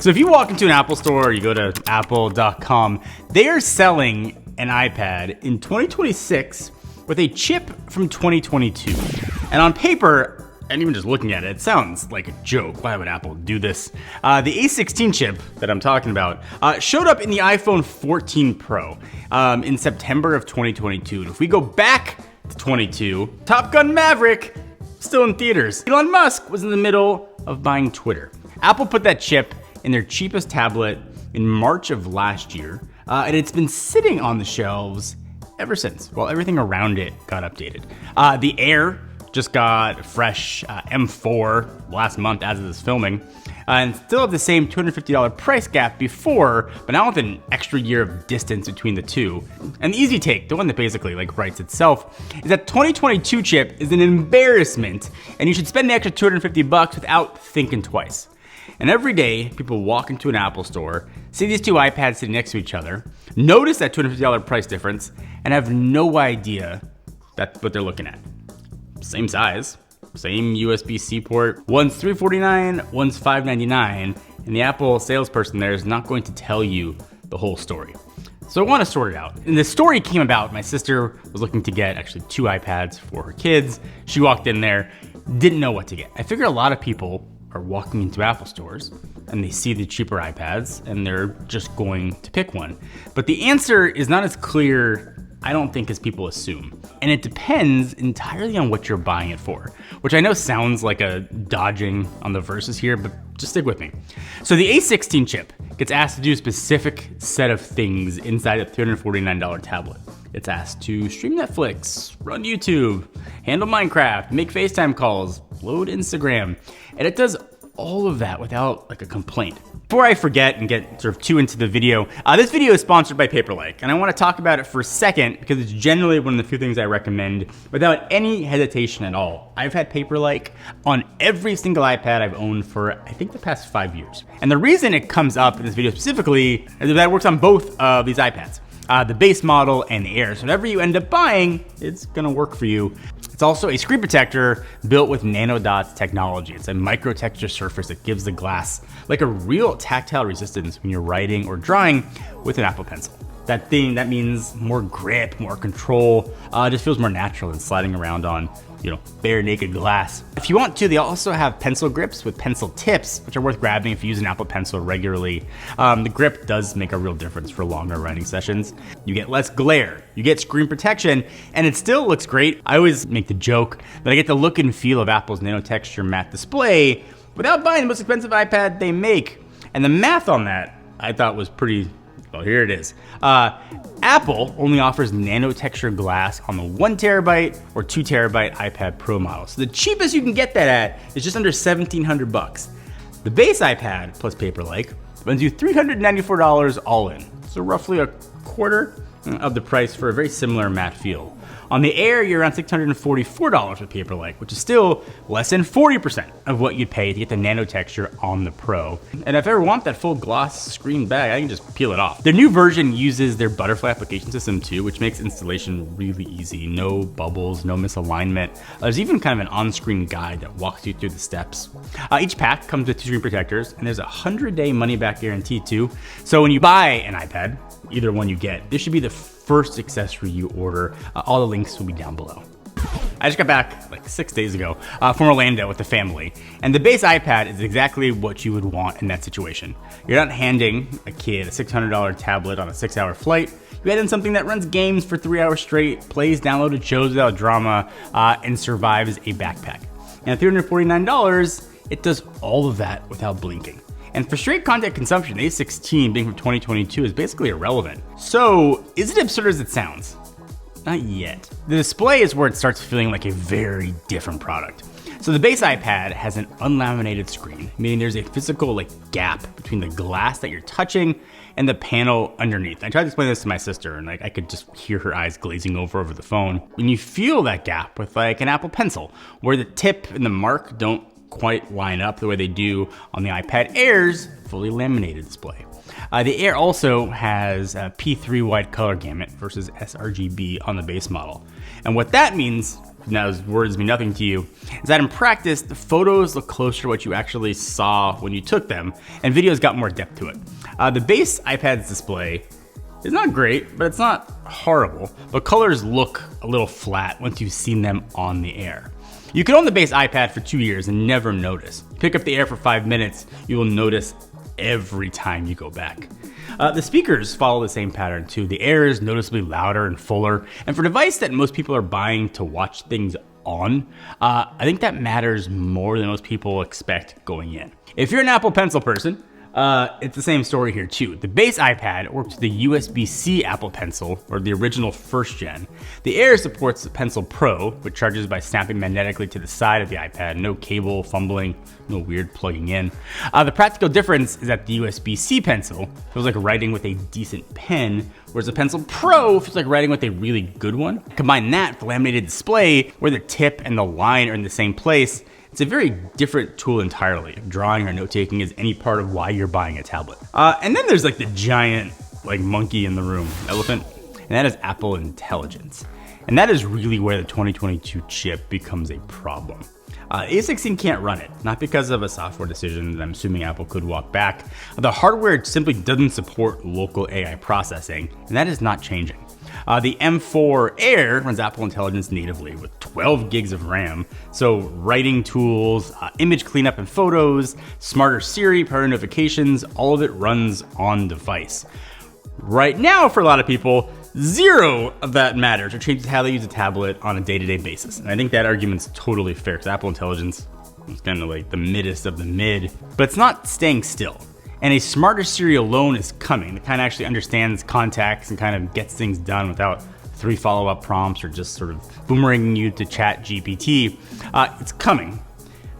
So if you walk into an Apple store, or you go to apple.com, they are selling an iPad in 2026 with a chip from 2022. And on paper, and even just looking at it, it sounds like a joke. Why would Apple do this? The A16 chip that I'm talking about showed up in the iPhone 14 Pro in September of 2022. And if we go back to 22, Top Gun Maverick, still in theaters. Elon Musk was in the middle of buying Twitter. Apple put that chip in their cheapest tablet in March of last year, and it's been sitting on the shelves ever since, while everything around it got updated. The Air just got a fresh M4 last month as of this filming, and still have the same $250 price gap before, but now with an extra year of distance between the two. And the easy take, the one that basically writes itself, is that 2022 chip is an embarrassment, and you should spend the extra $250 without thinking twice. And every day, people walk into an Apple store, see these two iPads sitting next to each other, notice that $250 price difference, and have no idea that's what they're looking at. Same size, same USB-C port. One's $349, one's $599, and the Apple salesperson there is not going to tell you the whole story. So I want to sort it out. And the story came about, my sister was looking to get actually 2 iPads for her kids. She walked in there, didn't know what to get. I figure a lot of people are walking into Apple stores and they see the cheaper iPads and they're just going to pick one. But the answer is not as clear, I don't think, as people assume. And it depends entirely on what you're buying it for, which I know sounds like a dodging on the verses here, but just stick with me. So the A16 chip gets asked to do a specific set of things inside a $349 tablet. It's asked to stream Netflix, run YouTube, handle Minecraft, make FaceTime calls, load Instagram, and it does all of that without a complaint. Before I forget and get sort of too into the video, this video is sponsored by Paperlike, and I want to talk about it for a second because it's generally one of the few things I recommend without any hesitation at all. I've had Paperlike on every single iPad I've owned for, I think, the past 5 years. And the reason it comes up in this video specifically is that it works on both of these iPads. The base model and the Air. So whatever you end up buying, it's gonna work for you. It's also a screen protector built with nanodots technology. It's a micro texture surface that gives the glass like a real tactile resistance when you're writing or drawing with an Apple Pencil. That means more grip, more control, just feels more natural than sliding around on, bare naked glass. If you want to, they also have pencil grips with pencil tips, which are worth grabbing if you use an Apple Pencil regularly. The grip does make a real difference for longer writing sessions. You get less glare, you get screen protection, and it still looks great. I always make the joke that I get the look and feel of Apple's nano texture matte display without buying the most expensive iPad they make. And the math on that, I thought, was pretty, well, here it is. Apple only offers nano texture glass on the 1 terabyte or 2 terabyte iPad Pro model. So the cheapest you can get that at is just under $1,700. The base iPad plus Paperlike runs you $394 all in. So roughly a quarter of the price for a very similar matte feel. On the Air, you're around $644 with Paperlike, which is still less than 40% of what you'd pay to get the nano texture on the Pro. And if I ever want that full gloss screen back, I can just peel it off. Their new version uses their Butterfly application system too, which makes installation really easy. No bubbles, no misalignment. There's even kind of an on-screen guide that walks you through the steps. Each pack comes with 2 screen protectors, and there's a 100-day money-back guarantee too. So when you buy an iPad, either one you get, this should be the first accessory you order. All the links will be down below. I just got back 6 days ago from Orlando with the family, and the base iPad is exactly what you would want in that situation. You're not handing a kid a $600 tablet on a 6-hour flight. You add in something that runs games for 3 hours straight, plays downloaded shows without drama, and survives a backpack. And at $349, it does all of that without blinking. And for straight content consumption, the A16 being from 2022 is basically irrelevant. So, is it absurd as it sounds? Not yet. The display is where it starts feeling like a very different product. So the base iPad has an unlaminated screen, meaning there's a physical gap between the glass that you're touching and the panel underneath. I tried to explain this to my sister, and I could just hear her eyes glazing over the phone. When you feel that gap with an Apple Pencil, where the tip and the mark don't quite line up the way they do on the iPad Air's fully laminated display. The Air also has a P3 wide color gamut versus sRGB on the base model. And what that means for those words mean nothing to you, is that in practice, the photos look closer to what you actually saw when you took them, and videos got more depth to it. The base iPad's display is not great, but it's not horrible, but colors look a little flat once you've seen them on the Air. You can own the base iPad for 2 years and never notice. Pick up the Air for 5 minutes, you will notice every time you go back. The speakers follow the same pattern too. The Air is noticeably louder and fuller, and for a device that most people are buying to watch things on, I think that matters more than most people expect going in. If you're an Apple Pencil person, it's the same story here too. The base iPad works with the USB-C Apple Pencil, or the original first gen. The Air supports the Pencil Pro, which charges by snapping magnetically to the side of the iPad. No cable, fumbling, no weird plugging in. The practical difference is that the USB-C Pencil feels like writing with a decent pen, whereas the Pencil Pro feels like writing with a really good one. Combine that with the laminated display, where the tip and the line are in the same place. It's a very different tool entirely. If drawing or note-taking is any part of why you're buying a tablet. And then there's like the giant monkey in the room, elephant, and that is Apple Intelligence. And that is really where the 2022 chip becomes a problem. A16 can't run it, not because of a software decision that I'm assuming Apple could walk back. The hardware simply doesn't support local AI processing, and that is not changing. The M4 Air runs Apple Intelligence natively with 12 gigs of RAM. So writing tools, image cleanup and photos, smarter Siri, priority notifications, all of it runs on device. Right now, for a lot of people, zero of that matters or changes how they use a tablet on a day-to-day basis. And I think that argument's totally fair because Apple Intelligence is kind of like the middest of the mid, but it's not staying still. And a smarter Siri alone is coming. It kind of actually understands context and kind of gets things done without 3 follow-up prompts or just sort of boomeranging you to ChatGPT. It's coming,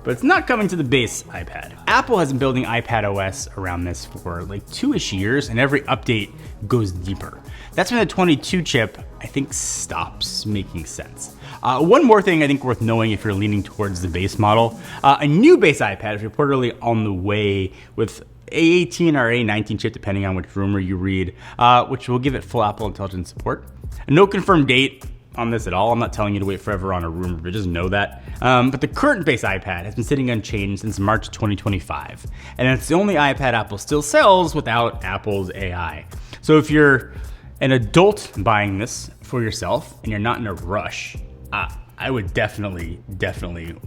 but it's not coming to the base iPad. Apple has been building iPad OS around this for like 2-ish years, and every update goes deeper. That's when the 22 chip, I think, stops making sense. One more thing I think worth knowing if you're leaning towards the base model, a new base iPad is reportedly on the way with A18 or A19 chip, depending on which rumor you read, which will give it full Apple Intelligence support. No confirmed date on this at all. I'm not telling you to wait forever on a rumor, but just know that. But the current base iPad has been sitting unchanged since March 2025, and it's the only iPad Apple still sells without Apple's AI. So if you're an adult buying this for yourself and you're not in a rush, I would definitely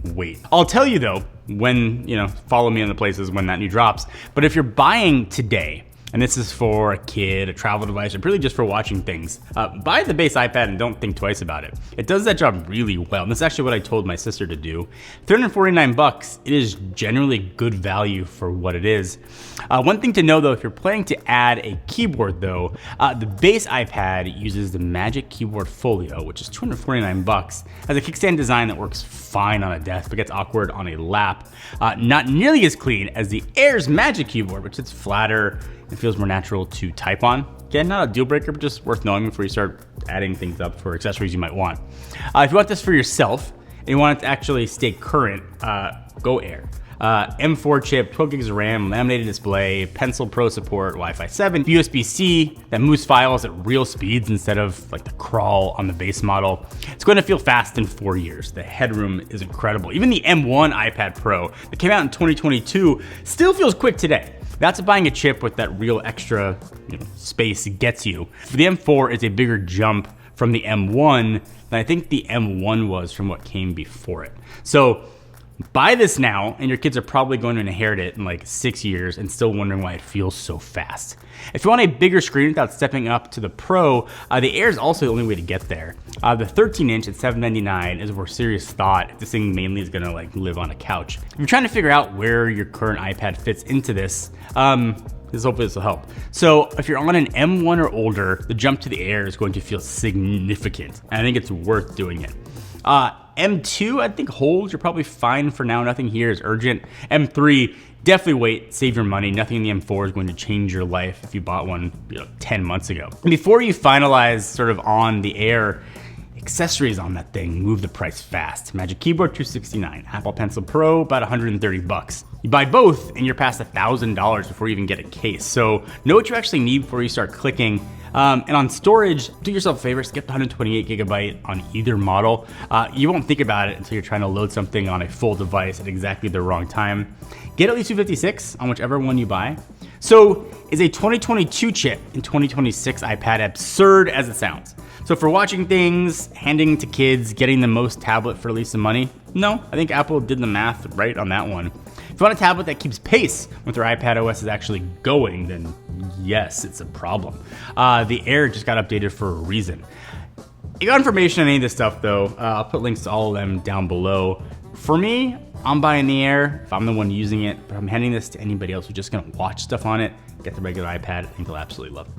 wait. I'll tell you though, when, follow me on the places when that new drops. But if you're buying today, and this is for a kid, a travel device, or really just for watching things, buy the base iPad and don't think twice about it. It does that job really well. And that's actually what I told my sister to do. $349, it is generally good value for what it is. One thing to know though, if you're planning to add a keyboard though, the base iPad uses the Magic Keyboard Folio, which is $249, has a kickstand design that works fine on a desk, but gets awkward on a lap. Not nearly as clean as the Air's Magic Keyboard, which sits flatter and feels more natural to type on. Again, not a deal breaker, but just worth knowing before you start adding things up for accessories you might want. If you want this for yourself and you want it to actually stay current, go Air. M4 chip, 12 gigs of RAM, laminated display, Pencil Pro support, Wi-Fi 7, USB-C that moves files at real speeds instead of like the crawl on the base model. It's going to feel fast in 4 years. The headroom is incredible. Even the M1 iPad Pro that came out in 2022 still feels quick today. That's buying a chip with that real extra space gets you. The M4 is a bigger jump from the M1 than I think the M1 was from what came before it. So buy this now, and your kids are probably going to inherit it in like 6 years and still wondering why it feels so fast. If you want a bigger screen without stepping up to the Pro, the Air is also the only way to get there. The 13-inch at $799 is a more serious thought if this thing mainly is gonna live on a couch. If you're trying to figure out where your current iPad fits into this, hopefully this will help. So if you're on an M1 or older, the jump to the Air is going to feel significant, and I think it's worth doing it. M2, I think holds. You're probably fine for now. Nothing here is urgent. M3, definitely wait. Save your money. Nothing in the M4 is going to change your life if you bought one 10 months ago. And before you finalize sort of on the Air, accessories on that thing move the price fast. Magic Keyboard, $269. Apple Pencil Pro, about $130. You buy both and you're past $1,000 before you even get a case. So know what you actually need before you start clicking. And on storage, do yourself a favor, skip the 128 gigabyte on either model. You won't think about it until you're trying to load something on a full device at exactly the wrong time. Get at least 256 on whichever one you buy. So is a 2022 chip in 2026 iPad absurd as it sounds? So for watching things, handing to kids, getting the most tablet for at least some money? No, I think Apple did the math right on that one. If you want a tablet that keeps pace with their iPad OS is actually going, then yes, it's a problem. The Air just got updated for a reason. You got information on any of this stuff though, I'll put links to all of them down below. For me, I'm buying the Air if I'm the one using it, but I'm handing this to anybody else who's just gonna watch stuff on it, get the regular iPad. I think they'll absolutely love it.